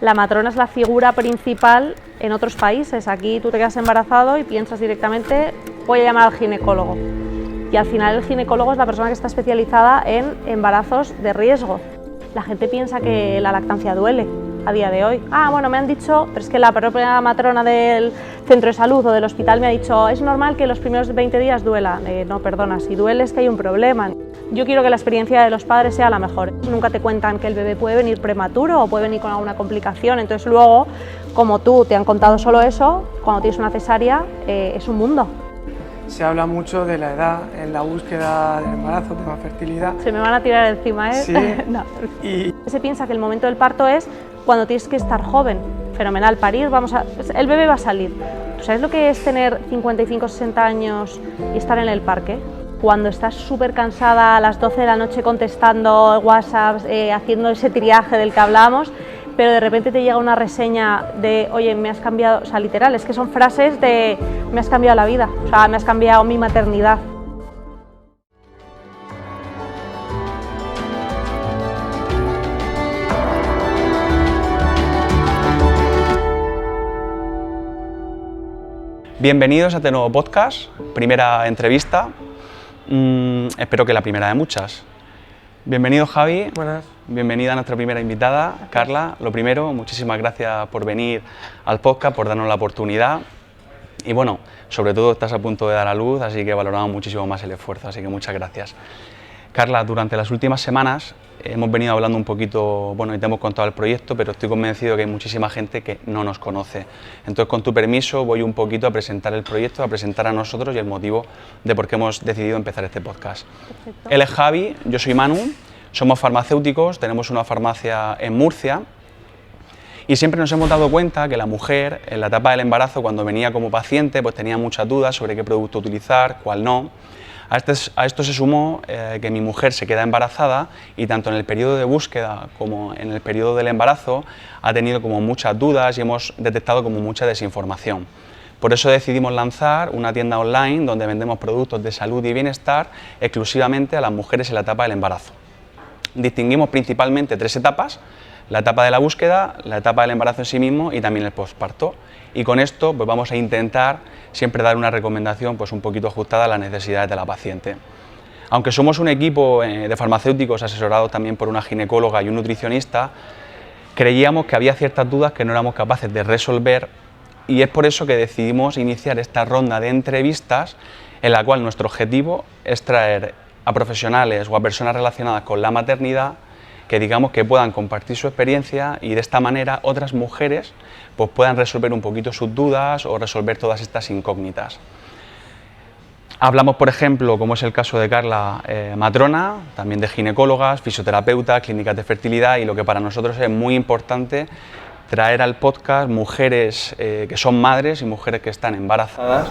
la matrona es la figura principal en otros países. Aquí tú te quedas embarazado y piensas directamente, voy a llamar al ginecólogo. Y al final el ginecólogo es la persona que está especializada en embarazos de riesgo. La gente piensa que la lactancia duele a día de hoy. Ah, bueno, me han dicho, pero es que la propia matrona del centro de salud o del hospital me ha dicho, es normal que los primeros 20 días duela. No, perdona, si duele es que hay un problema. Yo quiero que la experiencia de los padres sea la mejor. Nunca te cuentan que el bebé puede venir prematuro o puede venir con alguna complicación, entonces luego, como tú te han contado solo eso, cuando tienes una cesárea es un mundo. Se habla mucho de la edad en la búsqueda del embarazo, de la fertilidad. Se me van a tirar encima, ¿eh? Sí. No. Y Se piensa que el momento del parto es cuando tienes que estar joven. Fenomenal, parir, el bebé va a salir. ¿Tú sabes lo que es tener 55 o 60 años y estar en el parque? Cuando estás súper cansada a las 12 de la noche contestando WhatsApp, haciendo ese triaje del que hablamos, pero de repente te llega una reseña de, oye, me has cambiado, o sea, literal, es que son frases de, me has cambiado la vida, o sea, me has cambiado mi maternidad. Bienvenidos a este nuevo podcast, primera entrevista, espero que la primera de muchas. Bienvenido Javi, buenas. Bienvenida a nuestra primera invitada, Carla. Lo primero, muchísimas gracias por venir al podcast, por darnos la oportunidad y bueno, sobre todo estás a punto de dar a luz, así que valoramos muchísimo más el esfuerzo, así que muchas gracias. Carla, durante las últimas semanas hemos venido hablando un poquito, bueno, y te hemos contado el proyecto, pero estoy convencido que hay muchísima gente que no nos conoce. Entonces, con tu permiso, voy un poquito a presentar el proyecto, a presentar a nosotros y el motivo de por qué hemos decidido empezar este podcast. Perfecto. Él es Javi, yo soy Manu, somos farmacéuticos, tenemos una farmacia en Murcia y siempre nos hemos dado cuenta que la mujer, en la etapa del embarazo, cuando venía como paciente, pues tenía muchas dudas sobre qué producto utilizar, cuál no. A esto se sumó que mi mujer se queda embarazada y tanto en el periodo de búsqueda como en el periodo del embarazo ha tenido como muchas dudas y hemos detectado como mucha desinformación. Por eso decidimos lanzar una tienda online donde vendemos productos de salud y bienestar exclusivamente a las mujeres en la etapa del embarazo. Distinguimos principalmente tres etapas: la etapa de la búsqueda, la etapa del embarazo en sí mismo y también el posparto. Y con esto pues vamos a intentar siempre dar una recomendación pues un poquito ajustada a las necesidades de la paciente. Aunque somos un equipo de farmacéuticos asesorados también por una ginecóloga y un nutricionista, creíamos que había ciertas dudas que no éramos capaces de resolver y es por eso que decidimos iniciar esta ronda de entrevistas en la cual nuestro objetivo es traer a profesionales o a personas relacionadas con la maternidad que digamos que puedan compartir su experiencia y de esta manera otras mujeres pues puedan resolver un poquito sus dudas o resolver todas estas incógnitas. Hablamos, por ejemplo, como es el caso de Carla, matrona, también de ginecólogas, fisioterapeutas, clínicas de fertilidad y lo que para nosotros es muy importante, traer al podcast mujeres que son madres y mujeres que están embarazadas,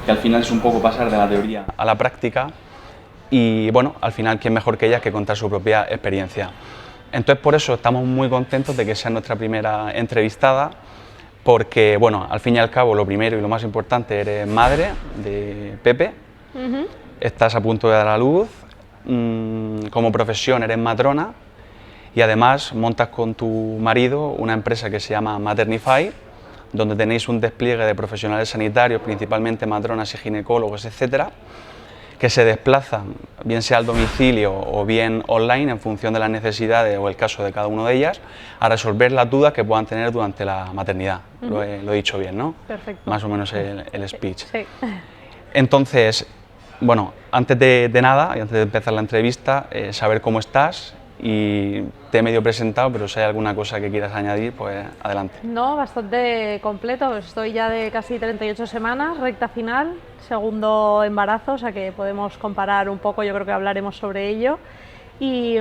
que al final es un poco pasar de la teoría a la práctica. Y bueno, al final, ¿quién mejor que ellas que contar su propia experiencia? Entonces, por eso estamos muy contentos de que sea nuestra primera entrevistada, porque, bueno, al fin y al cabo, lo primero y lo más importante, eres madre de Pepe, estás a punto de dar a luz, como profesión eres matrona y además montas con tu marido una empresa que se llama Maternify, donde tenéis un despliegue de profesionales sanitarios, principalmente matronas y ginecólogos, etcétera, que se desplazan, bien sea al domicilio o bien online, en función de las necesidades o el caso de cada una de ellas, a resolver las dudas que puedan tener durante la maternidad. Lo he dicho bien, ¿no? Perfecto. Más o menos el speech. Sí. Entonces, bueno, antes de nada, y antes de empezar la entrevista, saber cómo estás y te he medio presentado, pero si hay alguna cosa que quieras añadir, pues adelante. No, bastante completo, estoy ya de casi 38 semanas, recta final, segundo embarazo, o sea que podemos comparar un poco, yo creo que hablaremos sobre ello. Y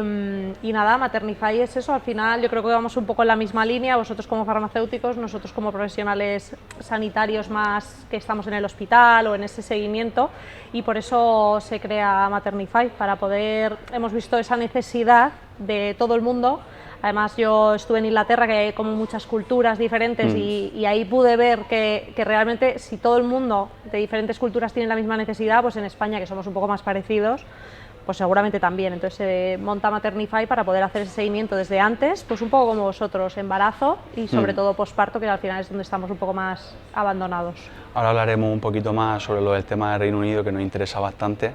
nada, Maternify es eso, al final yo creo que vamos un poco en la misma línea, vosotros como farmacéuticos, nosotros como profesionales sanitarios más que estamos en el hospital o en ese seguimiento, y por eso se crea Maternify, para poder, hemos visto esa necesidad de todo el mundo. Además yo estuve en Inglaterra, que hay como muchas culturas diferentes y ahí pude ver que realmente si todo el mundo de diferentes culturas tiene la misma necesidad, pues en España, que somos un poco más parecidos, pues seguramente también. Entonces se monta Maternify para poder hacer ese seguimiento desde antes, pues un poco como vosotros, embarazo y sobre todo posparto, que al final es donde estamos un poco más abandonados. Ahora hablaremos un poquito más sobre lo del tema del Reino Unido, que nos interesa bastante.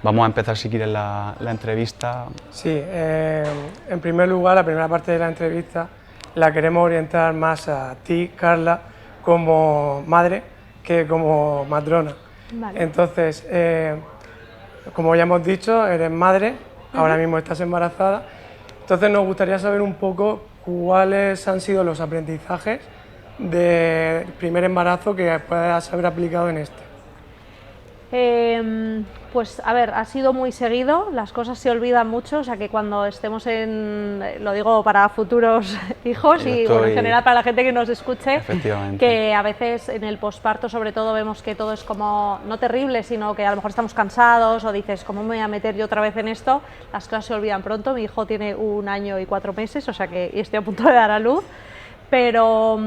Vamos a empezar, si quieres, la entrevista. Sí, en primer lugar, la primera parte de la entrevista la queremos orientar más a ti, Carla, como madre que como matrona. Vale. Entonces, como ya hemos dicho, eres madre, ahora mismo estás embarazada, entonces nos gustaría saber un poco cuáles han sido los aprendizajes del primer embarazo que puedas haber aplicado en este. Pues a ver, ha sido muy seguido, las cosas se olvidan mucho, o sea que cuando estemos lo digo para futuros hijos y bueno, en general para la gente que nos escuche, que a veces en el posparto sobre todo vemos que todo es como, no terrible, sino que a lo mejor estamos cansados o dices, ¿cómo me voy a meter yo otra vez en esto? Las cosas se olvidan pronto, mi hijo tiene 1 año y 4 meses, o sea que estoy a punto de dar a luz, pero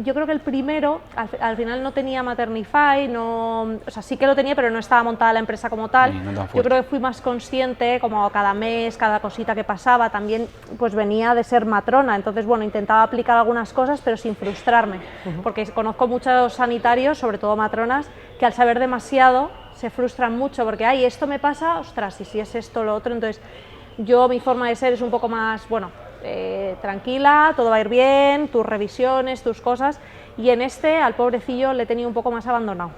yo creo que el primero, al final no tenía Maternify, o sea, sí que lo tenía, pero no estaba montada la empresa como tal. Yo creo que fui más consciente, como cada mes, cada cosita que pasaba, también pues venía de ser matrona, entonces bueno, intentaba aplicar algunas cosas, pero sin frustrarme, porque conozco muchos sanitarios, sobre todo matronas, que al saber demasiado se frustran mucho, porque, ay, esto me pasa, ostras, y si es esto o lo otro, entonces mi forma de ser es un poco más, bueno, tranquila, todo va a ir bien, tus revisiones, tus cosas, y en al pobrecillo le he tenido un poco más abandonado.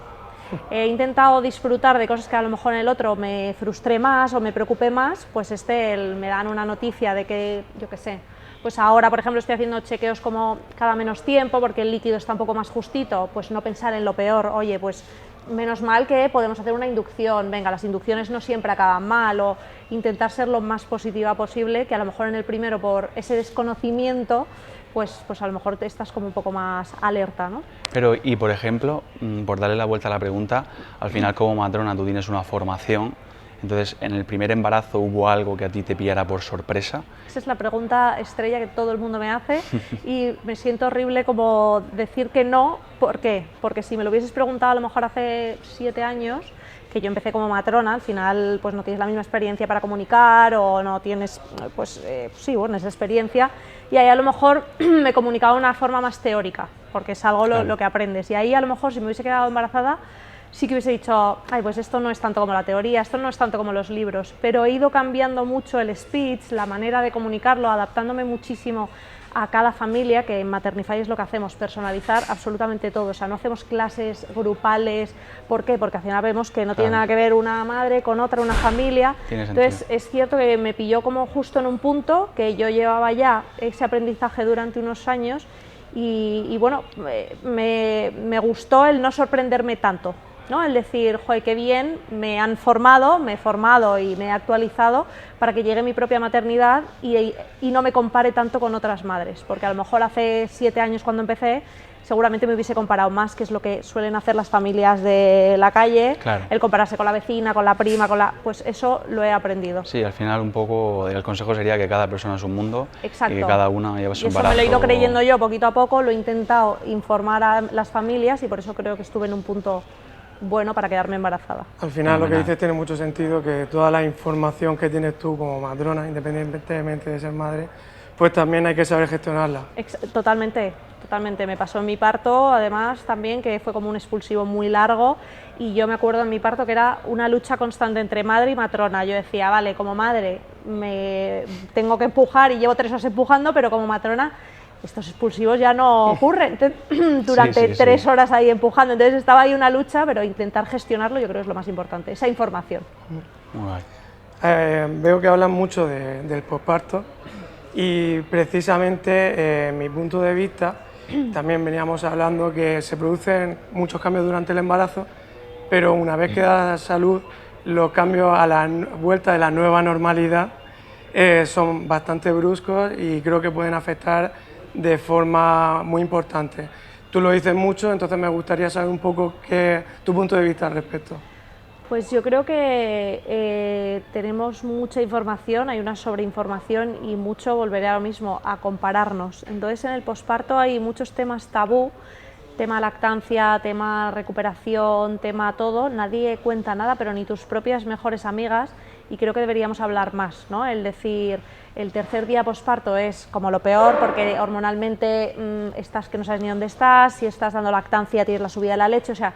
He intentado disfrutar de cosas que a lo mejor en el otro me frustré más o me preocupé más, pues me dan una noticia de que, yo qué sé, pues ahora por ejemplo estoy haciendo chequeos como cada menos tiempo porque el líquido está un poco más justito, pues no pensar en lo peor, oye, pues menos mal que podemos hacer una inducción, venga, las inducciones no siempre acaban mal, o intentar ser lo más positiva posible, que a lo mejor en el primero por ese desconocimiento, pues a lo mejor estás como un poco más alerta, ¿no? Pero, y por ejemplo, por darle la vuelta a la pregunta, al final como matrona tú tienes una formación, entonces en el primer embarazo ¿hubo algo que a ti te pillara por sorpresa? Esa es la pregunta estrella que todo el mundo me hace y me siento horrible como decir que no. ¿Por qué? Porque si me lo hubieses preguntado a lo mejor hace 7 años, que yo empecé como matrona, al final pues no tienes la misma experiencia para comunicar o no tienes, pues sí, bueno, esa experiencia, y ahí a lo mejor me comunicaba de una forma más teórica, porque es algo lo que aprendes, y ahí a lo mejor si me hubiese quedado embarazada sí que hubiese dicho, ay, pues esto no es tanto como la teoría, esto no es tanto como los libros, pero he ido cambiando mucho el speech, la manera de comunicarlo, adaptándome muchísimo a cada familia, que en Maternify es lo que hacemos, personalizar absolutamente todo, o sea, no hacemos clases grupales. ¿Por qué? Porque al final vemos que no tiene nada que ver una madre con otra, una familia. Entonces es cierto que me pilló como justo en un punto que yo llevaba ya ese aprendizaje durante unos años y bueno, me gustó el no sorprenderme tanto, ¿no? El decir, joder, qué bien, me he formado y me he actualizado para que llegue mi propia maternidad y no me compare tanto con otras madres, porque a lo mejor hace 7 años cuando empecé seguramente me hubiese comparado más, que es lo que suelen hacer las familias de la calle, el compararse con la vecina, con la prima, pues eso lo he aprendido. Sí, al final un poco el consejo sería que cada persona es un mundo. Exacto. Y que cada una lleva su embarazo. Eso me lo he ido creyendo yo poquito a poco, lo he intentado informar a las familias y por eso creo que estuve en un punto bueno para quedarme embarazada. Al final lo que dices tiene mucho sentido, que toda la información que tienes tú como matrona, independientemente de ser madre, pues también hay que saber gestionarla. Totalmente, totalmente. Me pasó en mi parto, además también, que fue como un expulsivo muy largo y yo me acuerdo en mi parto que era una lucha constante entre madre y matrona. Yo decía, vale, como madre me tengo que empujar y llevo 3 horas empujando, pero como matrona estos expulsivos ya no ocurren durante 3 horas ahí empujando, entonces estaba ahí una lucha, pero intentar gestionarlo yo creo que es lo más importante, esa información. Veo que hablan mucho del posparto y precisamente en mi punto de vista también veníamos hablando que se producen muchos cambios durante el embarazo, pero una vez que da salud los cambios a la vuelta de la nueva normalidad son bastante bruscos y creo que pueden afectar de forma muy importante. Tú lo dices mucho, entonces me gustaría saber un poco tu punto de vista al respecto. Pues yo creo que tenemos mucha información, hay una sobreinformación y mucho, volveré a lo mismo, a compararnos. Entonces en el posparto hay muchos temas tabú, tema lactancia, tema recuperación, tema todo, nadie cuenta nada, pero ni tus propias mejores amigas, y creo que deberíamos hablar más, ¿no? El decir, el tercer día posparto es como lo peor porque hormonalmente estás que no sabes ni dónde estás, si estás dando lactancia tienes la subida de la leche, o sea,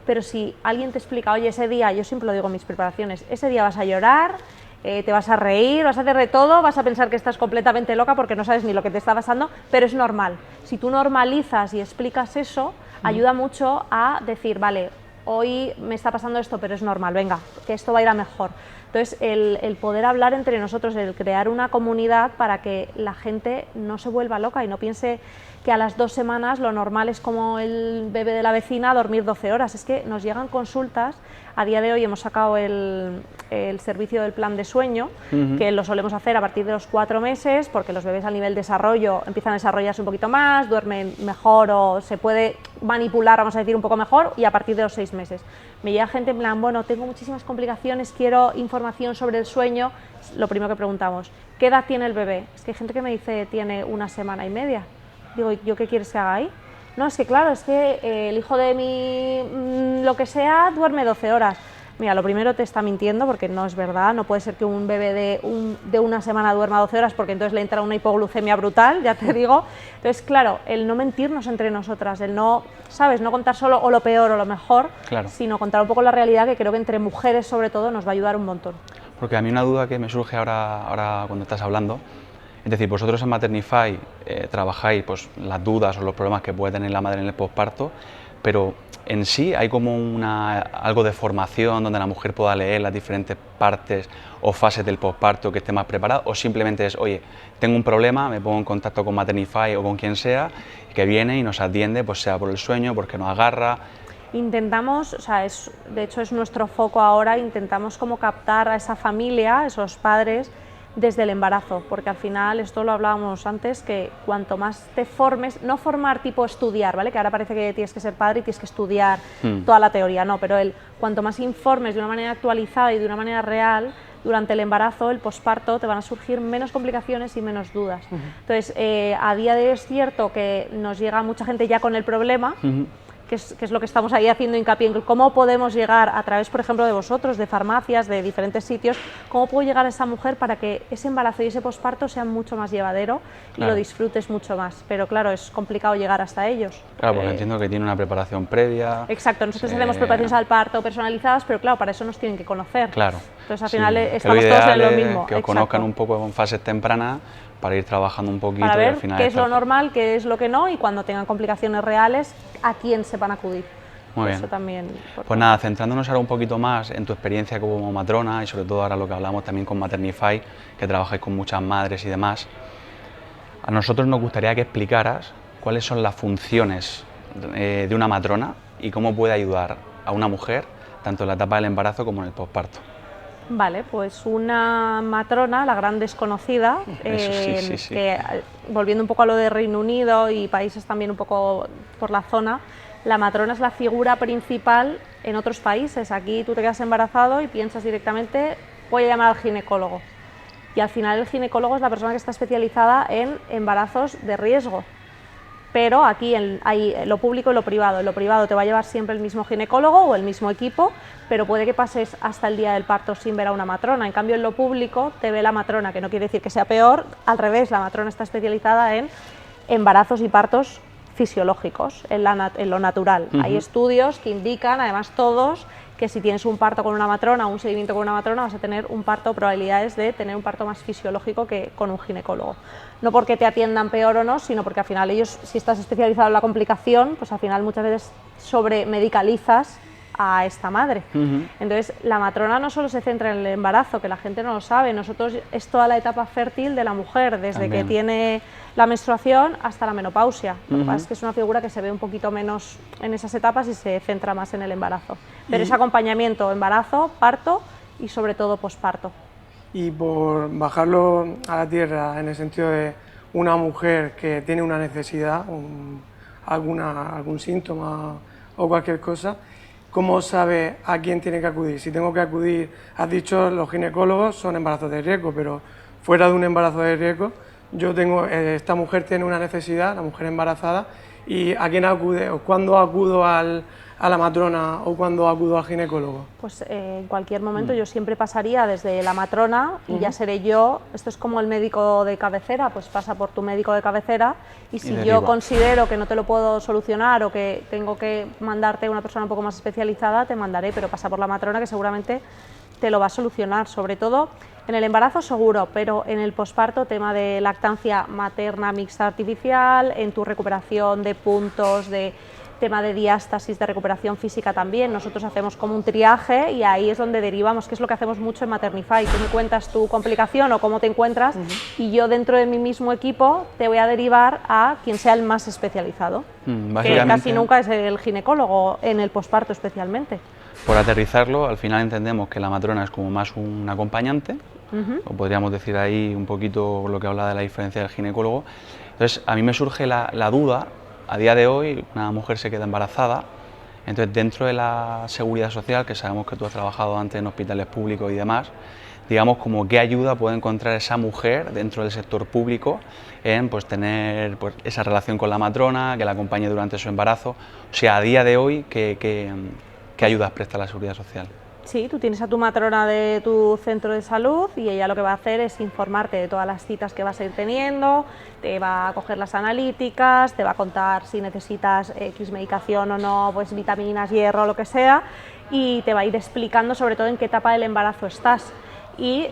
pero si alguien te explica, oye, ese día, yo siempre lo digo en mis preparaciones, ese día vas a llorar, te vas a reír, vas a hacer de todo, vas a pensar que estás completamente loca porque no sabes ni lo que te está pasando, pero es normal. Si tú normalizas y explicas eso, ayuda mucho a decir, vale, hoy me está pasando esto, pero es normal, venga, que esto va a ir a mejor. Entonces, el poder hablar entre nosotros, el crear una comunidad para que la gente no se vuelva loca y no piense que a las 2 semanas lo normal es como el bebé de la vecina dormir 12 horas. Es que nos llegan consultas, a día de hoy hemos sacado el servicio del plan de sueño, que lo solemos hacer a partir de los 4 meses, porque los bebés a nivel desarrollo empiezan a desarrollarse un poquito más, duermen mejor o se puede manipular, vamos a decir, un poco mejor, y a partir de los 6 meses. Me llega gente en plan, bueno, tengo muchísimas complicaciones, quiero información sobre el sueño. Lo primero que preguntamos, ¿qué edad tiene el bebé? Es que hay gente que me dice, tiene 1 semana y media. Digo, ¿yo qué quieres que haga ahí? No, es que claro, es que el hijo de mi lo que sea duerme 12 horas. Mira, lo primero te está mintiendo porque no es verdad, no puede ser que un bebé de 1 semana duerma 12 horas porque entonces le entra una hipoglucemia brutal, ya te digo. Entonces, claro, el no mentirnos entre nosotras, el no, ¿sabes?, no contar solo o lo peor o lo mejor, claro, sino contar un poco la realidad, que creo que entre mujeres sobre todo nos va a ayudar un montón. Porque a mí una duda que me surge ahora cuando estás hablando, es decir, vosotros en Maternify trabajáis pues, las dudas o los problemas que puede tener la madre en el posparto, pero en sí hay como algo de formación donde la mujer pueda leer las diferentes partes o fases del posparto, que esté más preparada, o simplemente es, oye, tengo un problema, me pongo en contacto con Maternify o con quien sea, que viene y nos atiende, pues sea por el sueño, porque nos agarra. Intentamos, o sea, de hecho es nuestro foco ahora, intentamos como captar a esa familia, esos padres, desde el embarazo, porque al final, esto lo hablábamos antes, que cuanto más te formes, no formar tipo estudiar, ¿vale?, que ahora parece que tienes que ser padre y tienes que estudiar toda la teoría, no, pero cuanto más informes de una manera actualizada y de una manera real, durante el embarazo, el posparto, te van a surgir menos complicaciones y menos dudas. Entonces, a día de hoy es cierto que nos llega mucha gente ya con el problema, que es lo que estamos ahí haciendo hincapié en cómo podemos llegar a través, por ejemplo, de vosotros, de farmacias, de diferentes sitios, cómo puedo llegar a esa mujer para que ese embarazo y ese posparto sean mucho más llevadero y lo disfrutes mucho más. Pero claro, es complicado llegar hasta ellos. Claro, porque entiendo que tiene una preparación previa. Exacto, nosotros hacemos preparaciones al parto personalizadas, pero claro, para eso nos tienen que conocer. Claro. Entonces al final estamos todos en lo mismo. Que os conozcan un poco en fases tempranas, para ir trabajando un poquito. Para ver y al final qué es lo normal, qué es lo que no, y cuando tengan complicaciones reales, a quién se van a acudir. Muy bien. Eso también, pues nada, centrándonos ahora un poquito más en tu experiencia como matrona y sobre todo ahora lo que hablamos también con Maternify, que trabajáis con muchas madres y demás, a nosotros nos gustaría que explicaras cuáles son las funciones de una matrona y cómo puede ayudar a una mujer tanto en la etapa del embarazo como en el posparto. Vale, pues una matrona, la gran desconocida, sí. que volviendo un poco a lo de Reino Unido y países también un poco por la zona, la matrona es la figura principal en otros países. Aquí tú te quedas embarazado y piensas directamente, voy a llamar al ginecólogo. Y al final el ginecólogo es la persona que está especializada en embarazos de riesgo. Pero aquí hay lo público y lo privado. En lo privado te va a llevar siempre el mismo ginecólogo o el mismo equipo, pero puede que pases hasta el día del parto sin ver a una matrona. En cambio, en lo público te ve la matrona, que no quiere decir que sea peor, al revés, la matrona está especializada en embarazos y partos fisiológicos, en lo natural. Hay estudios que indican, además todos, que si tienes un parto con una matrona o un seguimiento con una matrona vas a tener un parto, probabilidades de tener un parto más fisiológico que con un ginecólogo. No porque te atiendan peor o no, sino porque al final ellos, si estás especializado en la complicación, pues al final muchas veces sobremedicalizas a esta madre. Entonces, la matrona no solo se centra en el embarazo, que la gente no lo sabe, nosotros es toda la etapa fértil de la mujer, desde que tiene la menstruación hasta la menopausia. Lo que pasa es que es una figura que se ve un poquito menos en esas etapas y se centra más en el embarazo. Pero es acompañamiento, embarazo, parto y sobre todo posparto. Y por bajarlo a la tierra, en el sentido de una mujer que tiene una necesidad, algún síntoma o cualquier cosa, ¿cómo sabe a quién tiene que acudir? Si tengo que acudir, has dicho, los ginecólogos son embarazos de riesgo, pero fuera de un embarazo de riesgo, yo tengo, esta mujer tiene una necesidad, la mujer embarazada, y ¿a quién acude? ¿O cuándo acudo a la matrona o cuándo acudo al ginecólogo? Pues en cualquier momento yo siempre pasaría desde la matrona y ya seré yo, esto es como el médico de cabecera, pues pasa por tu médico de cabecera y si yo considero que no te lo puedo solucionar o que tengo que mandarte a una persona un poco más especializada, te mandaré, pero pasa por la matrona que seguramente te lo va a solucionar, sobre todo en el embarazo seguro, pero en el posparto, tema de lactancia materna mixta artificial, en tu recuperación de puntos, de tema de diástasis, de recuperación física también, nosotros hacemos como un triaje y ahí es donde derivamos, que es lo que hacemos mucho en Maternify, tú me cuentas tu complicación o cómo te encuentras y yo dentro de mi mismo equipo te voy a derivar a quien sea el más especializado, que casi nunca es el ginecólogo, en el posparto especialmente. Por aterrizarlo, al final entendemos que la matrona es como más un acompañante, o podríamos decir ahí un poquito lo que habla de la diferencia del ginecólogo. Entonces, a mí me surge la duda, a día de hoy una mujer se queda embarazada, entonces dentro de la seguridad social, que sabemos que tú has trabajado antes en hospitales públicos y demás, digamos como qué ayuda puede encontrar esa mujer dentro del sector público en pues, tener pues, esa relación con la matrona, que la acompañe durante su embarazo, o sea, a día de hoy, ¿qué ayudas presta la seguridad social? Sí, tú tienes a tu matrona de tu centro de salud y ella lo que va a hacer es informarte de todas las citas que vas a ir teniendo, te va a coger las analíticas, te va a contar si necesitas X medicación o no, pues vitaminas, hierro, lo que sea, y te va a ir explicando sobre todo en qué etapa del embarazo estás. Y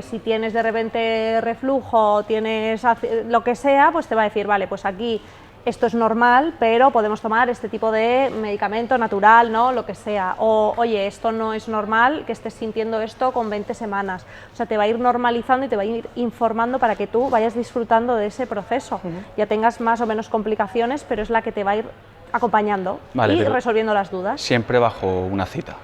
si tienes de repente reflujo, tienes lo que sea, pues te va a decir, vale, pues aquí esto es normal, pero podemos tomar este tipo de medicamento natural, ¿no? Lo que sea. O, oye, esto no es normal, que estés sintiendo esto con 20 semanas. O sea, te va a ir normalizando y te va a ir informando para que tú vayas disfrutando de ese proceso. Ya tengas más o menos complicaciones, pero es la que te va a ir acompañando y resolviendo las dudas. Siempre bajo una cita.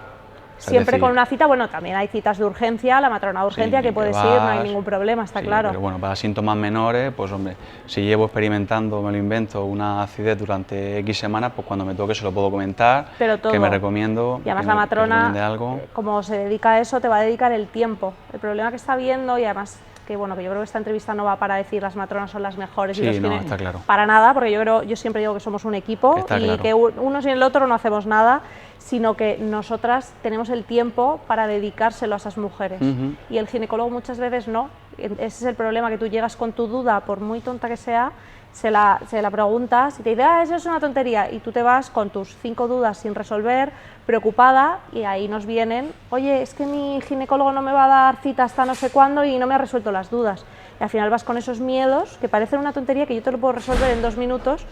Siempre con una cita, bueno, también hay citas de urgencia, la matrona de urgencia, que puedes ir, no hay ningún problema, está claro. Pero bueno, para síntomas menores, pues hombre, si llevo experimentando, me lo invento, una acidez durante X semanas, pues cuando me toque se lo puedo comentar, que me recomiendo. Y además la matrona, como se dedica a eso, te va a dedicar el tiempo. El problema que está viendo, y además que bueno, que yo creo que esta entrevista no va para decir las matronas son las mejores y los está claro. Para nada, porque yo siempre digo que somos un equipo y que uno sin el otro no hacemos nada, sino que nosotras tenemos el tiempo para dedicárselo a esas mujeres y el ginecólogo muchas veces no. Ese es el problema, que tú llegas con tu duda, por muy tonta que sea, se la preguntas y te dice, eso es una tontería, y tú te vas con tus 5 dudas sin resolver, preocupada, y ahí nos vienen, oye, es que mi ginecólogo no me va a dar cita hasta no sé cuándo y no me ha resuelto las dudas. Y al final vas con esos miedos que parecen una tontería, que yo te lo puedo resolver en 2 minutos,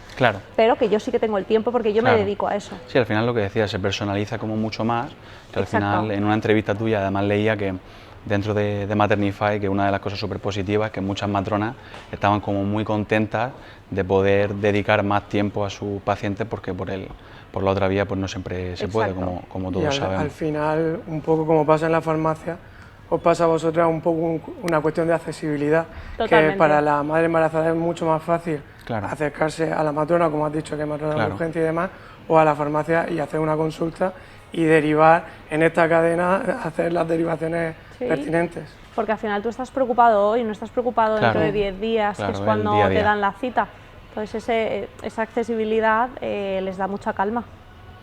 pero que yo sí que tengo el tiempo porque yo me dedico a eso. Sí, al final lo que decía, se personaliza como mucho más, que al final en una entrevista tuya además leía que dentro de Maternify, que una de las cosas súper positivas es que muchas matronas estaban como muy contentas de poder dedicar más tiempo a sus pacientes, porque por la otra vía pues no siempre se puede, como todos sabemos. Al final, un poco como pasa en la farmacia, os pasa a vosotras un poco una cuestión de accesibilidad. Totalmente. Que para la madre embarazada es mucho más fácil acercarse a la matrona, como has dicho, que es matrona de urgencia y demás, o a la farmacia y hacer una consulta y derivar en esta cadena, hacer las derivaciones pertinentes. Porque al final tú estás preocupado hoy, no estás preocupado dentro de 10 días, que es cuando te dan la cita. Entonces esa accesibilidad les da mucha calma.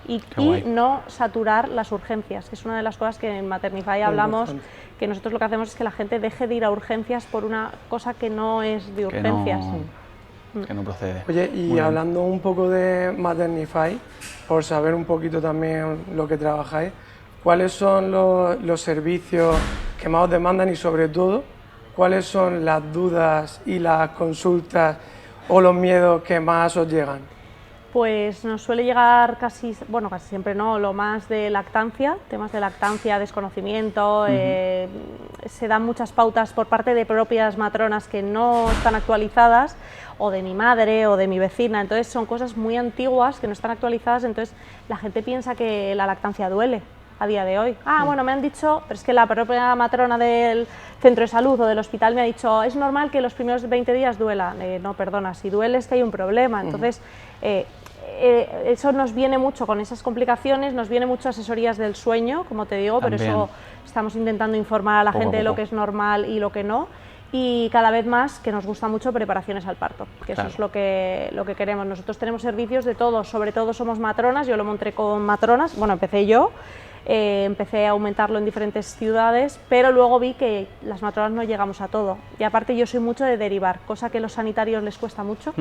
Y no saturar las urgencias, que es una de las cosas que en Maternify hablamos, que nosotros lo que hacemos es que la gente deje de ir a urgencias por una cosa que no es de urgencias. Que no procede. Oye, y hablando un poco de Maternify, por saber un poquito también lo que trabajáis, ¿cuáles son los servicios que más os demandan y sobre todo, cuáles son las dudas y las consultas o los miedos que más os llegan? Pues nos suele llegar casi siempre no, lo más de lactancia, temas de lactancia, desconocimiento, se dan muchas pautas por parte de propias matronas que no están actualizadas, o de mi madre o de mi vecina, entonces son cosas muy antiguas que no están actualizadas, entonces la gente piensa que la lactancia duele a día de hoy. Bueno, me han dicho, pero es que la propia matrona del centro de salud o del hospital me ha dicho, es normal que los primeros 20 días duela. No, perdona, si duele es que hay un problema, entonces eso nos viene mucho con esas complicaciones, nos viene mucho asesorías del sueño, como te digo, pero eso estamos intentando informar a la gente de lo que es normal y lo que no. y cada vez más que nos gusta mucho preparaciones al parto, que Claro. eso es lo que queremos. Nosotros tenemos servicios de todo, sobre todo somos matronas, yo lo monté con matronas, bueno, empecé yo, empecé a aumentarlo en diferentes ciudades, pero luego vi que las matronas no llegamos a todo, y aparte yo soy mucho de derivar, cosa que a los sanitarios les cuesta mucho,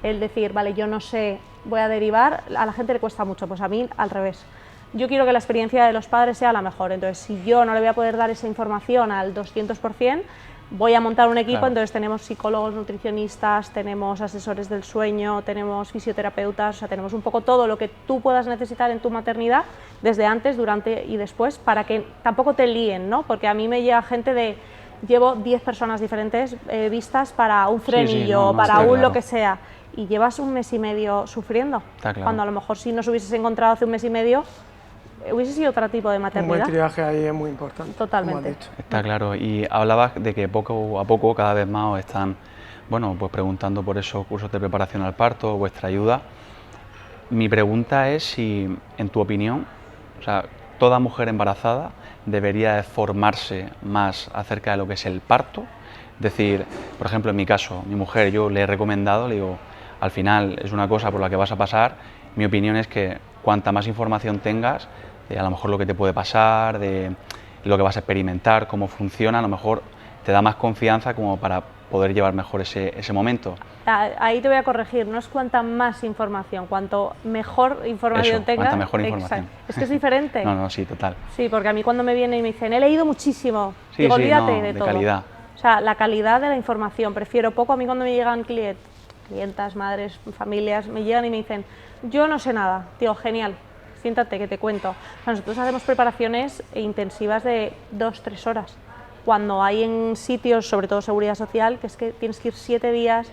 el decir, vale, yo no sé, voy a derivar, a la gente le cuesta mucho, pues a mí al revés. Yo quiero que la experiencia de los padres sea la mejor, entonces si yo no le voy a poder dar esa información al 200%, voy a montar un equipo, Claro. entonces tenemos psicólogos, nutricionistas, tenemos asesores del sueño, tenemos fisioterapeutas, o sea, tenemos un poco todo lo que tú puedas necesitar en tu maternidad, desde antes, durante y después, para que tampoco te líen, ¿no? Porque a mí me llega gente de, llevo 10 personas diferentes vistas para un frenillo, no, no, para está un claro. lo que sea, y llevas un mes y medio sufriendo, Está claro. cuando a lo mejor si nos hubieses encontrado hace un mes y medio, hubiese sido otro tipo de Un buen maternidad. triaje ahí es muy importante. Totalmente. Como has dicho. Está claro, y hablabas de que poco a poco cada vez más os están, bueno, pues preguntando por esos cursos de preparación al parto, vuestra ayuda. Mi pregunta es si, en tu opinión, o sea, toda mujer embarazada debería de formarse más acerca de lo que es el parto. Es decir, por ejemplo, en mi caso, mi mujer, yo le he recomendado, le digo, al final es una cosa por la que vas a pasar. Mi opinión es que cuanta más información tengas, de a lo mejor lo que te puede pasar, de lo que vas a experimentar, cómo funciona, a lo mejor te da más confianza como para poder llevar mejor ese momento. Ahí te voy a corregir, no es cuanta más información, cuanto mejor información Eso, tengas. cuanta mejor información. Exacto. Es que es diferente. No, sí, total. Sí, porque a mí cuando me vienen y me dicen, he leído muchísimo, Sí, digo, sí, olvídate no, de de todo. calidad. O sea, la calidad de la información, prefiero poco. A mí cuando me llegan clientas, madres, familias, me llegan y me dicen, yo no sé nada, digo, genial, siéntate que te cuento. O sea, nosotros hacemos preparaciones intensivas de 2-3 horas, cuando hay en sitios, sobre todo seguridad social, que es que tienes que ir 7 días,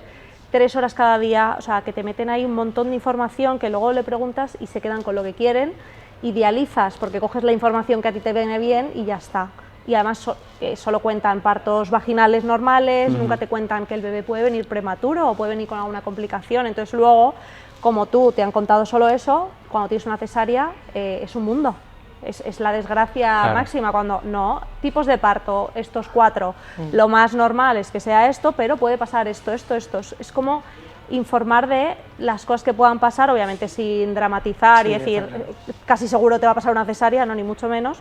3 horas cada día, o sea, que te meten ahí un montón de información que luego le preguntas y se quedan con lo que quieren, idealizas porque coges la información que a ti te viene bien y ya está. Y además solo cuentan partos vaginales normales, nunca te cuentan que el bebé puede venir prematuro o puede venir con alguna complicación. Entonces luego, como tú te han contado solo eso, cuando tienes una cesárea es un mundo. Es la desgracia Claro. máxima cuando no, tipos de parto, estos 4, lo más normal es que sea esto, pero puede pasar esto. Es como informar de las cosas que puedan pasar, obviamente sin dramatizar Sí, y decir, está claro. casi seguro te va a pasar una cesárea, no, ni mucho menos,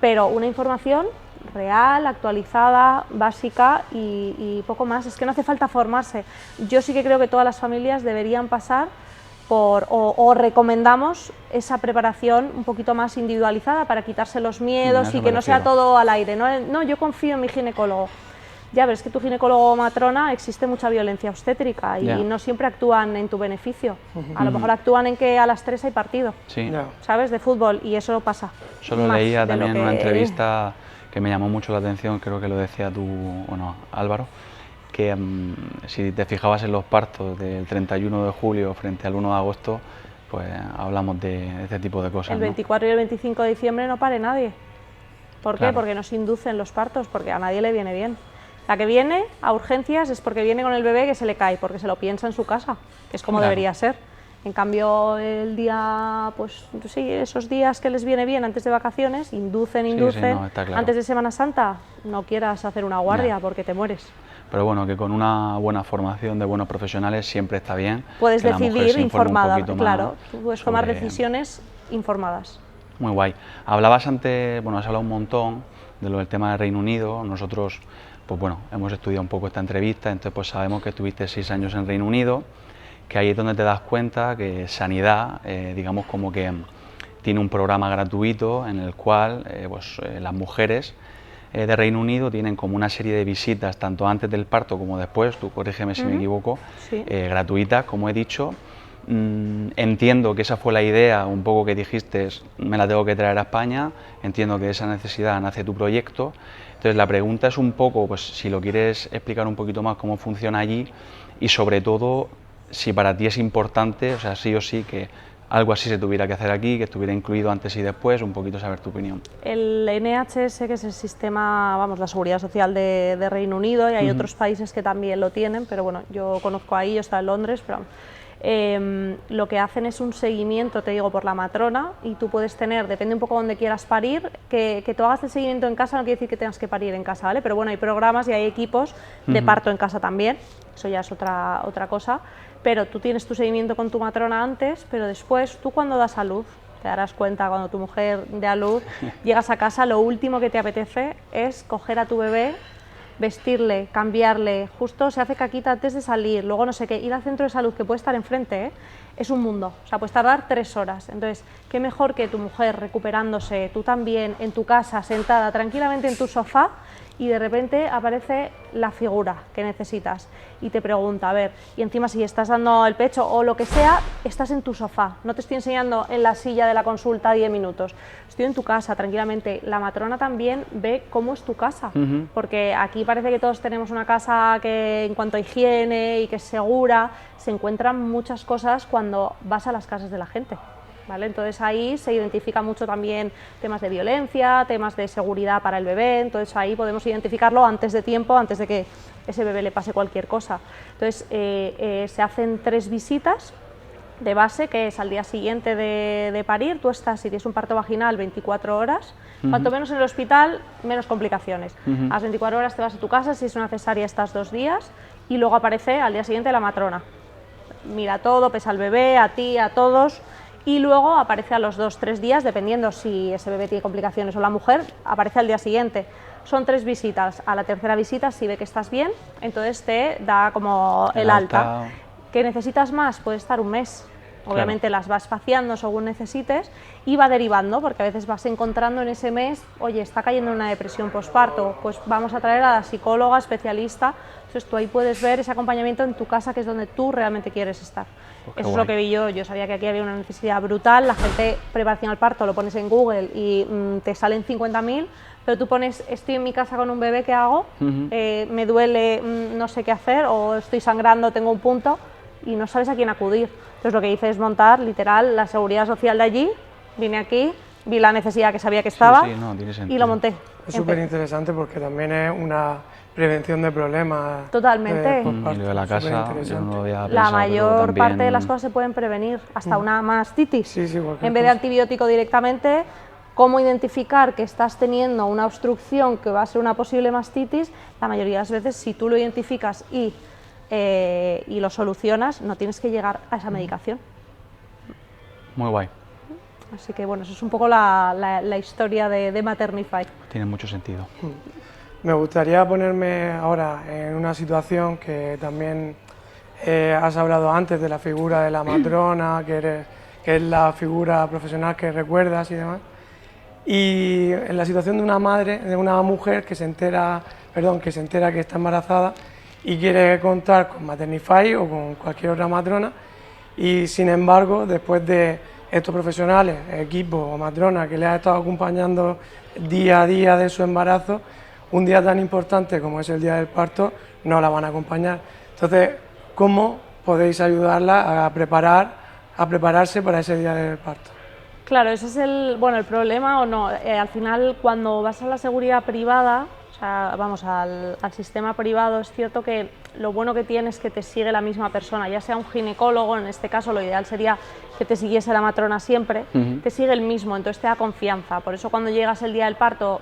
pero una información real, actualizada, básica y poco más. Es que no hace falta formarse. Yo sí que creo que todas las familias deberían pasar por, o recomendamos esa preparación un poquito más individualizada para quitarse los miedos A eso y me que no sea refiero. todo al aire. No, yo confío en mi ginecólogo. Ya, pero es que tu ginecólogo o matrona existe mucha violencia obstétrica y Ya. no siempre actúan en tu beneficio. A lo mejor actúan en que a las 3 hay partido, Sí. Ya. ¿sabes? De fútbol, y eso pasa. Solo más leía de lo también en una que- entrevista que me llamó mucho la atención, creo que lo decía tú, bueno, Álvaro, que si te fijabas en los partos del 31 de julio frente al 1 de agosto, pues hablamos de este tipo de cosas, El ¿no? 24 y el 25 de diciembre no pare nadie. ¿Por qué? Claro. Porque nos inducen los partos, porque a nadie le viene bien. La que viene a urgencias es porque viene con el bebé que se le cae, porque se lo piensa en su casa, que es como Claro. debería ser. En cambio, el día, pues sí, esos días que les viene bien antes de vacaciones, inducen, no, está claro. antes de Semana Santa, no quieras hacer una guardia Ya. porque te mueres. Pero bueno, que con una buena formación de buenos profesionales siempre está bien. Puedes que la mujer decidir se informe un informada, poquito más claro, tú puedes tomar sobre- decisiones informadas. Muy guay. Hablabas antes, bueno, has hablado un montón de lo del tema del Reino Unido. Nosotros, pues bueno, hemos estudiado un poco esta entrevista, entonces pues sabemos que estuviste 6 años en Reino Unido, que ahí es donde te das cuenta que Sanidad, digamos como que tiene un programa gratuito en el cual las mujeres de Reino Unido tienen como una serie de visitas, tanto antes del parto como después, tú corrígeme si me equivoco, Sí. gratuitas, como he dicho. Entiendo que esa fue la idea un poco que dijiste, me la tengo que traer a España, entiendo que de esa necesidad nace tu proyecto. Entonces la pregunta es un poco, pues si lo quieres explicar un poquito más cómo funciona allí y sobre todo si para ti es importante, o sea, sí o sí, que algo así se tuviera que hacer aquí, que estuviera incluido antes y después, un poquito saber tu opinión. El NHS, que es el sistema, vamos, la seguridad social de Reino Unido, y hay otros países que también lo tienen, pero bueno, yo conozco ahí, yo estaba en Londres, pero vamos. lo que hacen es un seguimiento, te digo, por la matrona, y tú puedes tener, depende un poco de dónde quieras parir, que tú hagas el seguimiento en casa no quiere decir que tengas que parir en casa, ¿vale? Pero bueno, hay programas y hay equipos de parto en casa también, eso ya es otra cosa, pero tú tienes tu seguimiento con tu matrona antes, pero después, tú cuando das a luz, te darás cuenta cuando tu mujer dé a luz, llegas a casa, lo último que te apetece es coger a tu bebé, vestirle, cambiarle, justo se hace caquita antes de salir, luego no sé qué, ir al centro de salud que puede estar enfrente, ¿eh? Es un mundo, o sea, puedes tardar 3 horas, entonces, qué mejor que tu mujer recuperándose, tú también, en tu casa, sentada tranquilamente en tu sofá, y de repente aparece la figura que necesitas y te pregunta, a ver, y encima si estás dando el pecho o lo que sea, estás en tu sofá, no te estoy enseñando en la silla de la consulta 10 minutos, estoy en tu casa tranquilamente. La matrona también ve cómo es tu casa, porque aquí parece que todos tenemos una casa que en cuanto a higiene y que es segura, se encuentran muchas cosas cuando vas a las casas de la gente. ¿Vale? Entonces ahí se identifica mucho también temas de violencia, temas de seguridad para el bebé, entonces ahí podemos identificarlo antes de tiempo, antes de que ese bebé le pase cualquier cosa. Entonces se hacen 3 visitas de base, que es al día siguiente de parir, tú estás, si tienes un parto vaginal, 24 horas, cuanto menos en el hospital, menos complicaciones. A las 24 horas te vas a tu casa, si es una cesárea estás 2 días, y luego aparece al día siguiente la matrona. Mira todo, pesa al bebé, a ti, a todos, y luego aparece a los 2-3 días, dependiendo si ese bebé tiene complicaciones o la mujer, aparece al día siguiente. Son 3 visitas, a la tercera visita, si ve que estás bien, entonces te da como el alta. ¿Que necesitas más? Puede estar un mes. Obviamente las vas espaciando según necesites y va derivando, porque a veces vas encontrando en ese mes, oye, está cayendo en una depresión posparto, pues vamos a traer a la psicóloga especialista. Entonces tú ahí puedes ver ese acompañamiento en tu casa, que es donde tú realmente quieres estar. Eso es lo que vi yo sabía que aquí había una necesidad brutal, la gente preparación al parto, lo pones en Google y te salen 50.000, pero tú pones, estoy en mi casa con un bebé, ¿qué hago? Me duele, no sé qué hacer, o estoy sangrando, tengo un punto, y no sabes a quién acudir. Entonces lo que hice es montar literal la seguridad social de allí, vine aquí, vi la necesidad que sabía que estaba y lo monté. Es súper interesante porque también es una prevención de problemas. Totalmente. Y lo de la casa, yo no lo había pensado, la mayor también... parte de las cosas se pueden prevenir, hasta una mastitis. Sí, en vez de antibiótico directamente, cómo identificar que estás teniendo una obstrucción que va a ser una posible mastitis, la mayoría de las veces si tú lo identificas y lo solucionas, no tienes que llegar a esa medicación. Muy guay. Así que bueno, eso es un poco la historia de Maternify. Tiene mucho sentido. Me gustaría ponerme ahora en una situación que también has hablado antes de la figura de la matrona, que es la figura profesional que recuerdas y demás. Y en la situación de una madre, de una mujer que se entera que está embarazada y quiere contar con Maternify o con cualquier otra matrona, y sin embargo, después de estos profesionales, equipos o matronas que le han estado acompañando día a día de su embarazo, un día tan importante como es el día del parto, no la van a acompañar. Entonces, ¿cómo podéis ayudarla a prepararse para ese día del parto? Claro, ese es el problema, o no. Al final, cuando vas a la seguridad privada, o sea, vamos al sistema privado, es cierto que lo bueno que tiene es que te sigue la misma persona, ya sea un ginecólogo, en este caso lo ideal sería que te siguiese la matrona siempre, te sigue el mismo, entonces te da confianza. Por eso cuando llegas el día del parto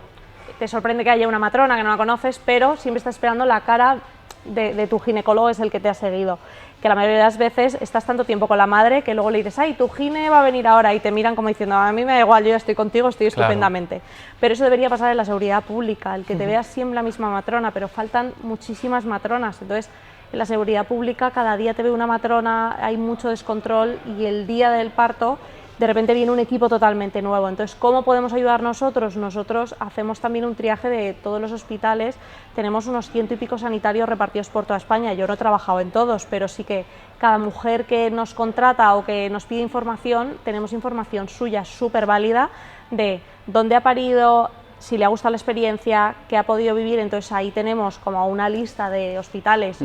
te sorprende que haya una matrona que no la conoces, pero siempre estás esperando la cara de tu ginecólogo, es el que te ha seguido. Que la mayoría de las veces estás tanto tiempo con la madre que luego le dices, ay, tu gine va a venir ahora, y te miran como diciendo, a mí me da igual, yo ya estoy contigo, estoy estupendamente. Pero eso debería pasar en la seguridad pública, el que te veas siempre la misma matrona, pero faltan muchísimas matronas. Entonces, en la seguridad pública cada día te ve una matrona, hay mucho descontrol, y el día del parto de repente viene un equipo totalmente nuevo. Entonces, ¿cómo podemos ayudar nosotros? Nosotros hacemos también un triaje de todos los hospitales, tenemos unos 100 y pico sanitarios repartidos por toda España. Yo no he trabajado en todos, pero sí que cada mujer que nos contrata o que nos pide información, tenemos información suya súper válida de dónde ha parido, si le ha gustado la experiencia, qué ha podido vivir. Entonces ahí tenemos como una lista de hospitales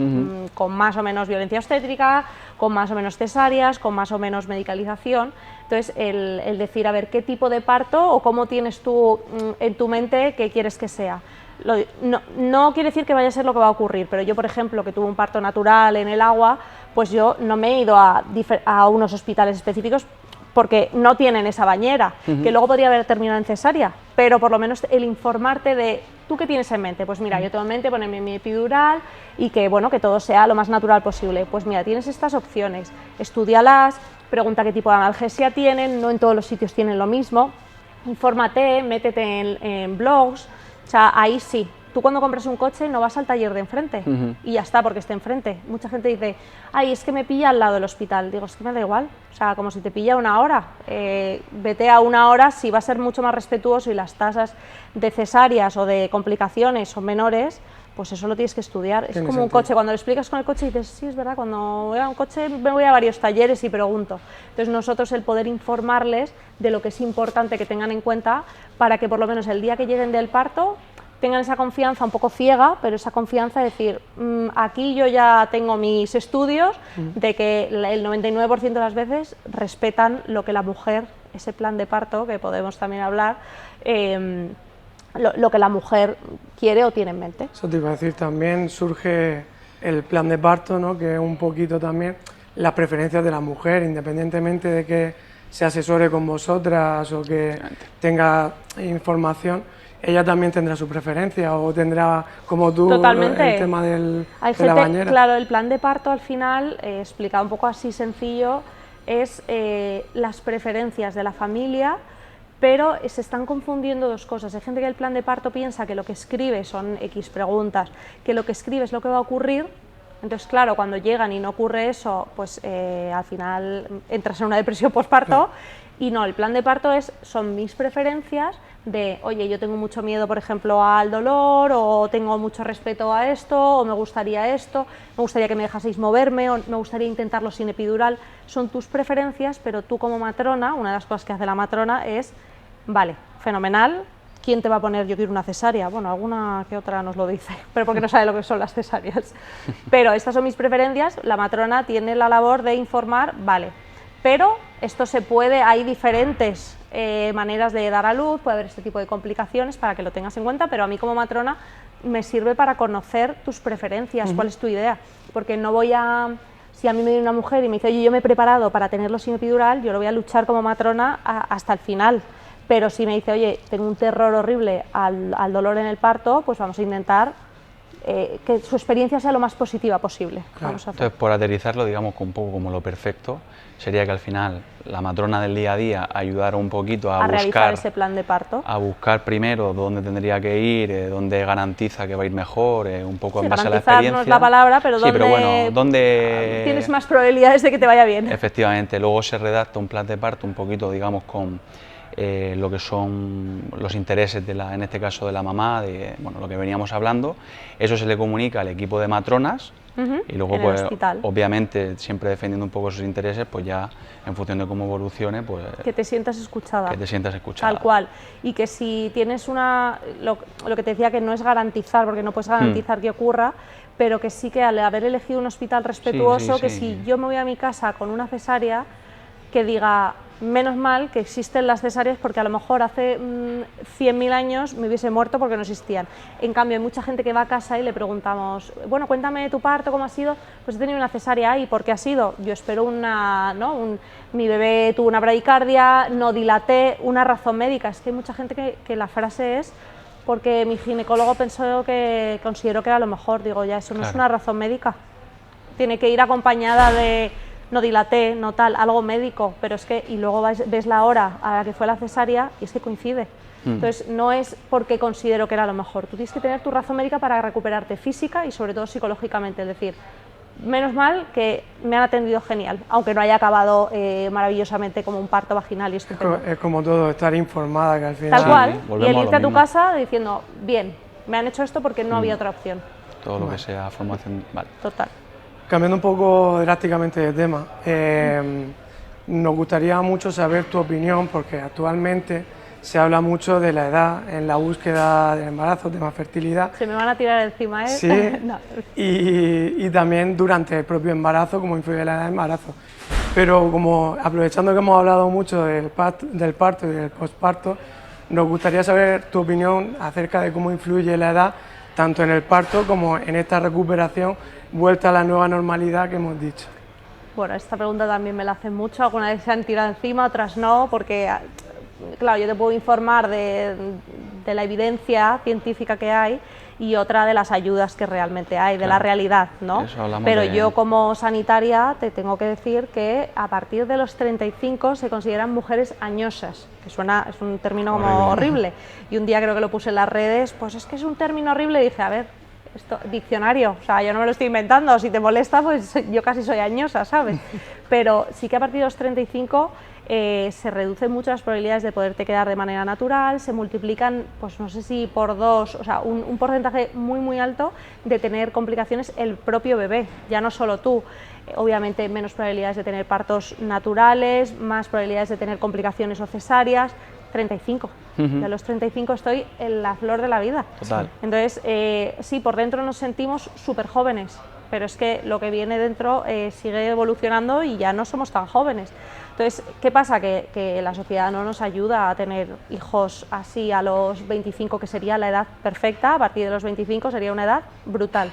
con más o menos violencia obstétrica, con más o menos cesáreas, con más o menos medicalización. Entonces el decir, a ver, qué tipo de parto o cómo tienes tú en tu mente qué quieres que sea. No quiere decir que vaya a ser lo que va a ocurrir, pero yo, por ejemplo, que tuve un parto natural en el agua, pues yo no me he ido a unos hospitales específicos porque no tienen esa bañera, que luego podría haber terminado en cesárea, pero por lo menos el informarte de, ¿tú qué tienes en mente? Pues mira, yo tengo en mente ponerme mi epidural y que, bueno, que todo sea lo más natural posible. Pues mira, tienes estas opciones, estúdialas, pregunta qué tipo de analgesia tienen, no en todos los sitios tienen lo mismo, infórmate, métete en blogs, o sea, ahí sí. Tú cuando compras un coche no vas al taller de enfrente y ya está, porque esté enfrente. Mucha gente dice, ay, es que me pilla al lado del hospital. Digo, es que me da igual, o sea, como si te pilla una hora. Vete a una hora, si va a ser mucho más respetuoso y las tasas de cesáreas o de complicaciones son menores, pues eso lo tienes que estudiar. Es como un coche, cuando lo explicas con el coche dices, sí, es verdad, cuando voy a un coche me voy a varios talleres y pregunto. Entonces nosotros el poder informarles de lo que es importante que tengan en cuenta para que por lo menos el día que lleguen del parto tengan esa confianza un poco ciega, pero esa confianza de decir, aquí yo ya tengo mis estudios de que el 99% de las veces respetan lo que la mujer, ese plan de parto, que podemos también hablar, lo que la mujer quiere o tiene en mente. Eso te iba a decir, también surge el plan de parto, ¿no? Que es un poquito también las preferencias de la mujer, independientemente de que se asesore con vosotras o que tenga información. Ella también tendrá su preferencia o tendrá, como tú, Totalmente. el tema de la bañera. Claro, el plan de parto al final, explicado un poco así sencillo, es las preferencias de la familia, pero se están confundiendo dos cosas. Hay gente que el plan de parto piensa que lo que escribe son X preguntas, que lo que escribe es lo que va a ocurrir. Entonces, claro, cuando llegan y no ocurre eso, pues al final entras en una depresión postparto. Y no, el plan de parto son mis preferencias de, oye, yo tengo mucho miedo, por ejemplo, al dolor, o tengo mucho respeto a esto, o me gustaría esto, me gustaría que me dejaseis moverme, o me gustaría intentarlo sin epidural. Son tus preferencias, pero tú como matrona, una de las cosas que hace la matrona es, vale, fenomenal, ¿quién te va a poner yo quiero una cesárea? Bueno, alguna que otra nos lo dice, pero porque no sabe lo que son las cesáreas. Pero estas son mis preferencias, la matrona tiene la labor de informar, vale, pero esto se puede, hay diferentes maneras de dar a luz, puede haber este tipo de complicaciones para que lo tengas en cuenta, pero a mí como matrona me sirve para conocer tus preferencias, cuál es tu idea, porque no voy a... Si a mí me viene una mujer y me dice, oye, yo me he preparado para tenerlo sin epidural, yo lo voy a luchar como matrona hasta el final. Pero si me dice, oye, tengo un terror horrible al dolor en el parto, pues vamos a intentar que su experiencia sea lo más positiva posible. Claro. Vamos a hacer. Entonces, por aterrizarlo, digamos, un poco como lo perfecto, sería que al final la matrona del día a día ayudara un poquito a realizar ese plan de parto. A buscar primero dónde tendría que ir, dónde garantiza que va a ir mejor, un poco Sí, en base a la garantizar experiencia. no es la palabra, pero sí, pero bueno, ¿dónde tienes más probabilidades de que te vaya bien. Efectivamente, luego se redacta un plan de parto un poquito, digamos, con lo que son los intereses en este caso de la mamá, de bueno, lo que veníamos hablando. Eso se le comunica al equipo de matronas y luego, pues, obviamente, siempre defendiendo un poco sus intereses, pues ya en función de cómo evolucione, pues que te sientas escuchada. Que te sientas escuchada. Tal cual. Y que si tienes lo que te decía, que no es garantizar, porque no puedes garantizar que ocurra, pero que sí que al haber elegido un hospital respetuoso, que si yo me voy a mi casa con una cesárea, que diga, menos mal que existen las cesáreas, porque a lo mejor hace 100.000 años me hubiese muerto porque no existían. En cambio, hay mucha gente que va a casa y le preguntamos, bueno, cuéntame tu parto, ¿cómo ha sido? Pues he tenido una cesárea. ¿Y por qué ha sido? Yo espero mi bebé tuvo una bradicardia, no dilaté, una razón médica. Es que hay mucha gente que la frase es, porque mi ginecólogo consideró que era lo mejor. Digo, ya, eso no es una razón médica. Tiene que ir acompañada de... no dilaté, no tal, algo médico, pero es que, y luego ves la hora a la que fue la cesárea y es que coincide. Entonces, no es porque considero que era lo mejor, tú tienes que tener tu razón médica para recuperarte física y sobre todo psicológicamente, es decir, menos mal que me han atendido genial, aunque no haya acabado maravillosamente como un parto vaginal y estupendo. Es como todo, estar informada, que al final... Tal cual, y el a irte a tu mismo. casa diciendo, bien, me han hecho esto porque no había otra opción. Todo lo que sea formación, vale. Total. Cambiando un poco drásticamente de tema, nos gustaría mucho saber tu opinión, porque actualmente se habla mucho de la edad en la búsqueda del embarazo, tema fertilidad. Se me van a tirar encima, ¿eh? Sí, No. y también durante el propio embarazo, cómo influye la edad del embarazo. Pero como aprovechando que hemos hablado mucho del parto y del posparto, nos gustaría saber tu opinión acerca de cómo influye la edad tanto en el parto como en esta recuperación, vuelta a la nueva normalidad que hemos dicho. Bueno, esta pregunta también me la hacen mucho, algunas veces se han tirado encima, otras no, porque claro, yo te puedo informar de la evidencia científica que hay y otra de las ayudas que realmente hay, de la realidad, ¿no? Pero yo como sanitaria te tengo que decir que a partir de los 35 se consideran mujeres añosas, que suena, es un término como horrible, y un día creo que lo puse en las redes, pues es que es un término horrible, y dije, a ver, esto, diccionario, o sea, yo no me lo estoy inventando, si te molesta, pues yo casi soy añosa, ¿sabes? Pero sí que a partir de los 35 se reducen mucho las probabilidades de poderte quedar de manera natural, se multiplican, pues no sé si por 2, o sea, un porcentaje muy alto de tener complicaciones el propio bebé, ya no solo tú. Obviamente menos probabilidades de tener partos naturales, más probabilidades de tener complicaciones o cesáreas. 35. De los 35 estoy en la flor de la vida. Total. Entonces, sí, por dentro nos sentimos súper jóvenes, pero es que lo que viene dentro sigue evolucionando y ya no somos tan jóvenes. Entonces, ¿qué pasa? Que la sociedad no nos ayuda a tener hijos así a los 25, que sería la edad perfecta. A partir de los 25 sería una edad brutal.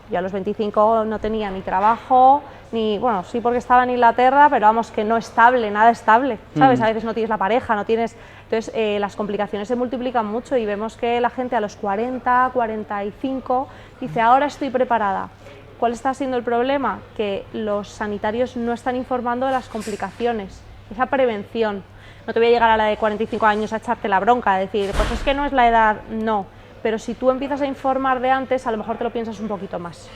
Yo a los 25 no tenía ni trabajo, ni, bueno, sí porque estaba en Inglaterra, pero vamos, que no estable, nada estable, ¿sabes? A veces no tienes la pareja, no tienes... Entonces, las complicaciones se multiplican mucho y vemos que la gente a los 40, 45 dice, ahora estoy preparada. ¿Cuál está siendo el problema? Que los sanitarios no están informando de las complicaciones, esa prevención. No te voy a llegar a la de 45 años a echarte la bronca, a decir, pues es que no es la edad, no. Pero si tú empiezas a informar de antes, a lo mejor te lo piensas un poquito más.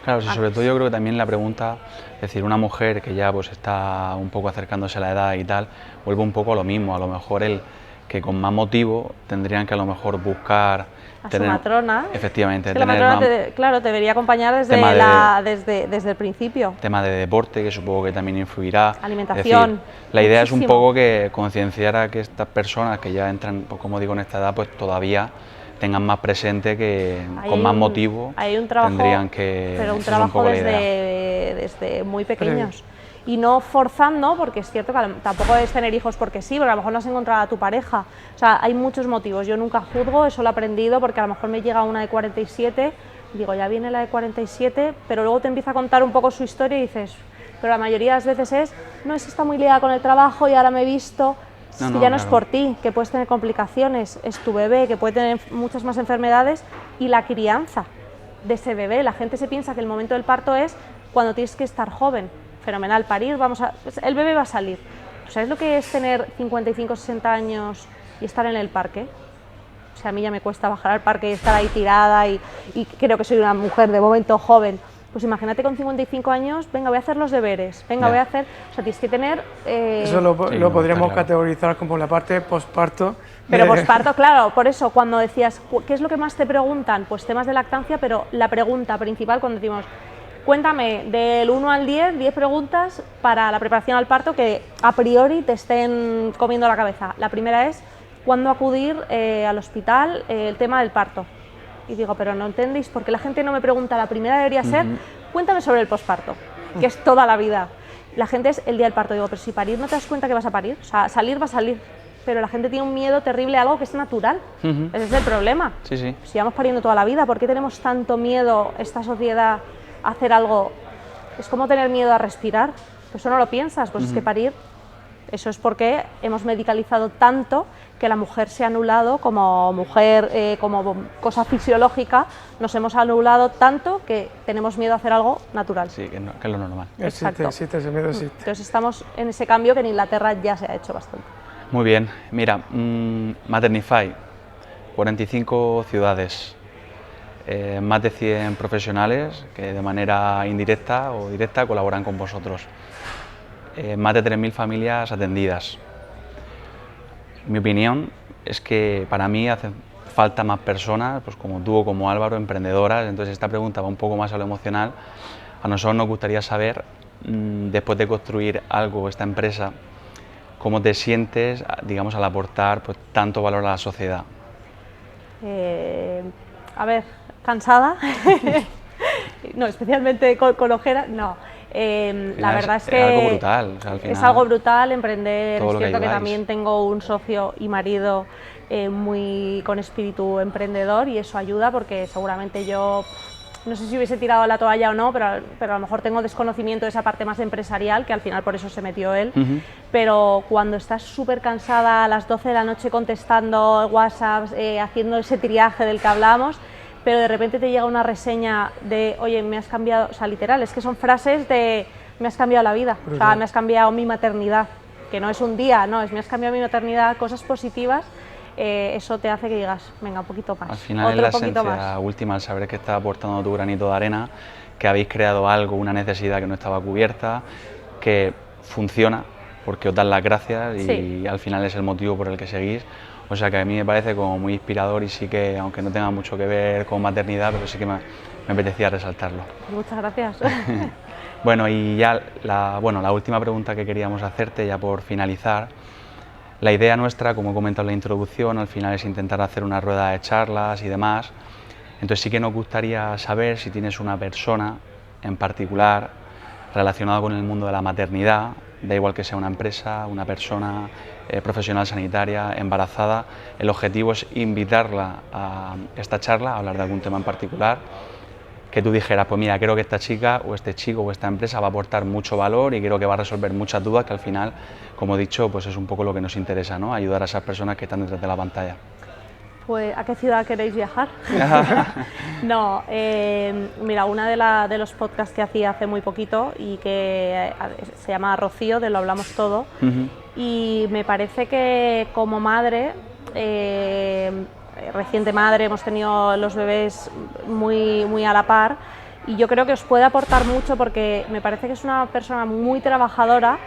Claro, sí, sobre todo yo creo que también la pregunta, es decir, una mujer que ya pues está un poco acercándose a la edad y tal, vuelve un poco a lo mismo, a lo mejor el que con más motivo tendrían que a lo mejor buscar... A su matrona. Efectivamente. Es que la matrona, claro, te debería acompañar desde, desde el principio. Tema de deporte, que supongo que también influirá. Alimentación. Es decir, la idea es un poco que concienciara que estas personas que ya entran, pues, como digo, en esta edad, pues todavía tengan más presente que con más motivo hay un trabajo, tendrían que... Pero un trabajo desde muy pequeños. Y no forzando, porque es cierto que tampoco es tener hijos porque sí, porque a lo mejor no has encontrado a tu pareja. O sea, hay muchos motivos. Yo nunca juzgo, eso lo he aprendido, porque a lo mejor me llega una de 47, digo, ya viene la de 47, pero luego te empieza a contar un poco su historia y dices, pero la mayoría de las veces es, no, es que está muy liada con el trabajo y ahora me he visto... Es que ya no es por ti, que puedes tener complicaciones, es tu bebé, que puede tener muchas más enfermedades, y la crianza de ese bebé. La gente se piensa que el momento del parto es cuando tienes que estar joven. Fenomenal, parir, el bebé va a salir. ¿Sabes lo que es tener 55, 60 años y estar en el parque? O sea, a mí ya me cuesta bajar al parque y estar ahí tirada y creo que soy una mujer de momento joven. Pues imagínate con 55 años, venga, voy a hacer los deberes, venga, voy a hacer... O sea, tienes que tener... Eso lo podríamos categorizar como la parte posparto. Pero posparto, claro, por eso, cuando decías, ¿qué es lo que más te preguntan? Pues temas de lactancia, pero la pregunta principal cuando decimos, cuéntame, del 1 al 10 preguntas para la preparación al parto que a priori te estén comiendo la cabeza. La primera es, ¿cuándo acudir al hospital? El tema del parto. Y digo, pero no entendéis, porque la gente no me pregunta, la primera debería ser, cuéntame sobre el posparto, que es toda la vida. La gente es el día del parto, digo, pero si parir no te das cuenta que vas a parir, o sea, salir va a salir, pero la gente tiene un miedo terrible a algo que es natural, ese es el problema. Sí, sí. Si llevamos pariendo toda la vida, ¿por qué tenemos tanto miedo, esta sociedad, a hacer algo? Es como tener miedo a respirar, pues eso no lo piensas, pues es que parir, eso es porque hemos medicalizado tanto que la mujer se ha anulado como mujer, como cosa fisiológica, nos hemos anulado tanto que tenemos miedo a hacer algo natural. Sí, que es lo normal. Existe ese miedo, existe. Entonces estamos en ese cambio que en Inglaterra ya se ha hecho bastante. Muy bien, mira, Maternify, 45 ciudades, más de 100 profesionales que de manera indirecta o directa colaboran con vosotros, más de 3.000 familias atendidas. Mi opinión es que para mí hace falta más personas, pues como tú o como Álvaro, emprendedoras. Entonces esta pregunta va un poco más a lo emocional. A nosotros nos gustaría saber, después de construir algo, esta empresa, cómo te sientes, digamos, al aportar pues tanto valor a la sociedad. A ver, cansada, no, especialmente con ojeras, no. La verdad es que es algo brutal, o sea, al final, es algo brutal emprender. Es cierto que ayudáis. también tengo un socio y marido muy con espíritu emprendedor y eso ayuda porque seguramente yo no sé si hubiese tirado la toalla o no, pero a lo mejor tengo desconocimiento de esa parte más empresarial, que al final por eso se metió él. Pero cuando estás súper cansada a las 12 de la noche contestando WhatsApp, haciendo ese triaje del que hablamos, pero de repente te llega una reseña de, oye, me has cambiado, o sea, literal, es que son frases de, me has cambiado la vida, o sea, me has cambiado mi maternidad, que no es un día, no, es me has cambiado mi maternidad, cosas positivas. Eso te hace que digas, venga, un poquito más. Al final es la esencia última, el saber que estás aportando tu granito de arena, que habéis creado algo, una necesidad que no estaba cubierta, que funciona, porque os dan las gracias y al final es el motivo por el que seguís. O sea que a mí me parece como muy inspirador y sí que, aunque no tenga mucho que ver con maternidad, pero sí que me apetecía resaltarlo. Muchas gracias. Bueno, y ya la última pregunta que queríamos hacerte, ya por finalizar. La idea nuestra, como he comentado en la introducción, al final es intentar hacer una rueda de charlas y demás. Entonces sí que nos gustaría saber si tienes una persona en particular relacionada con el mundo de la maternidad, da igual que sea una empresa, una persona profesional sanitaria, embarazada. El objetivo es invitarla a esta charla, a hablar de algún tema en particular, que tú dijeras, pues mira, creo que esta chica o este chico o esta empresa va a aportar mucho valor y creo que va a resolver muchas dudas, que al final, como he dicho, pues es un poco lo que nos interesa, ¿no? Ayudar a esas personas que están detrás de la pantalla. Pues, ¿a qué ciudad queréis viajar? No, mira, una de los podcasts que hacía hace muy poquito y que se llama Rocío, de Lo Hablamos Todo, y me parece que como madre, reciente madre, hemos tenido los bebés muy a la par y yo creo que os puede aportar mucho porque me parece que es una persona muy trabajadora,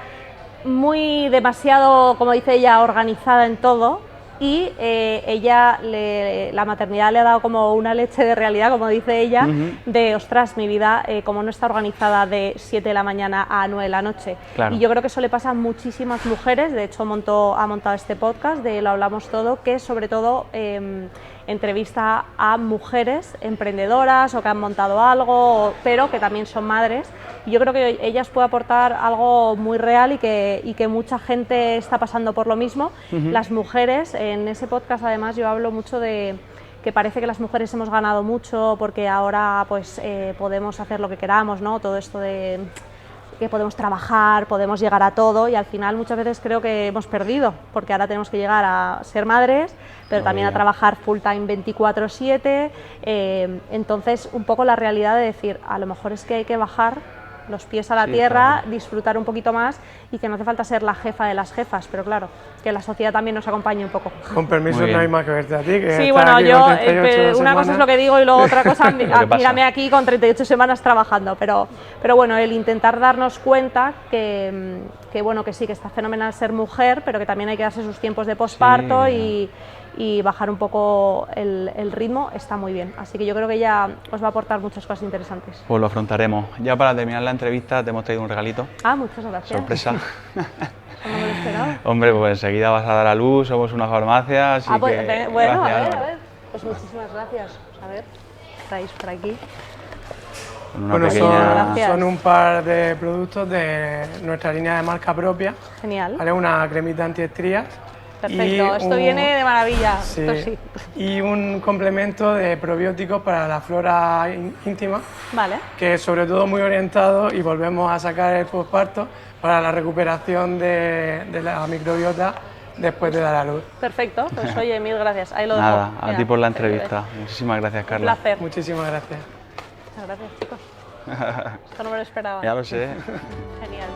muy demasiado, como dice ella, organizada en todo y ella, la maternidad le ha dado como una leche de realidad, como dice ella, de ostras, mi vida como no está organizada de 7 de la mañana a 9 de la noche. Claro. Y yo creo que eso le pasa a muchísimas mujeres, de hecho ha montado este podcast de Lo Hablamos Todo, que sobre todo entrevista a mujeres emprendedoras o que han montado algo, pero que también son madres. Y yo creo que ellas pueden aportar algo muy real y que mucha gente está pasando por lo mismo. Las mujeres, en ese podcast además yo hablo mucho de que parece que las mujeres hemos ganado mucho porque ahora pues podemos hacer lo que queramos, ¿no? Todo esto de que podemos trabajar, podemos llegar a todo y al final muchas veces creo que hemos perdido porque ahora tenemos que llegar a ser madres, pero también a trabajar full time 24/7, entonces un poco la realidad de decir, a lo mejor es que hay que bajar los pies a la tierra, claro, disfrutar un poquito más y que no hace falta ser la jefa de las jefas, pero claro, que la sociedad también nos acompañe un poco. Con permiso, no hay más que verte a ti. Que sí, bueno, yo, una cosa es lo que digo y luego otra cosa, mírame aquí con 38 semanas trabajando, pero bueno, el intentar darnos cuenta que bueno, que sí, que está fenomenal ser mujer, pero que también hay que darse sus tiempos de posparto y bajar un poco el ritmo, está muy bien. Así que yo creo que ya os va a aportar muchas cosas interesantes. Pues lo afrontaremos. Ya para terminar la entrevista te hemos traído un regalito. Ah, muchas gracias. Sorpresa. No me lo esperaba. Hombre, pues enseguida vas a dar a luz, somos una farmacia, así pues, que... bueno, a ver. Pues muchísimas gracias. A ver, traéis por aquí. Bueno, son un par de productos de nuestra línea de marca propia. Genial. ¿Vale? Una cremita antiestrías. Perfecto, esto viene de maravilla. Sí, esto sí. Y un complemento de probióticos para la flora íntima, vale, que es sobre todo muy orientado, y volvemos a sacar el posparto para la recuperación de la microbiota después de dar a luz. Perfecto, pues oye, mil gracias. Ahí lo dejo. Nada, a ti por la entrevista. Muchísimas gracias, Carla. Un placer. Muchísimas gracias. Muchas gracias, chicos. Esto no me lo esperaba. Ya lo sé. Genial.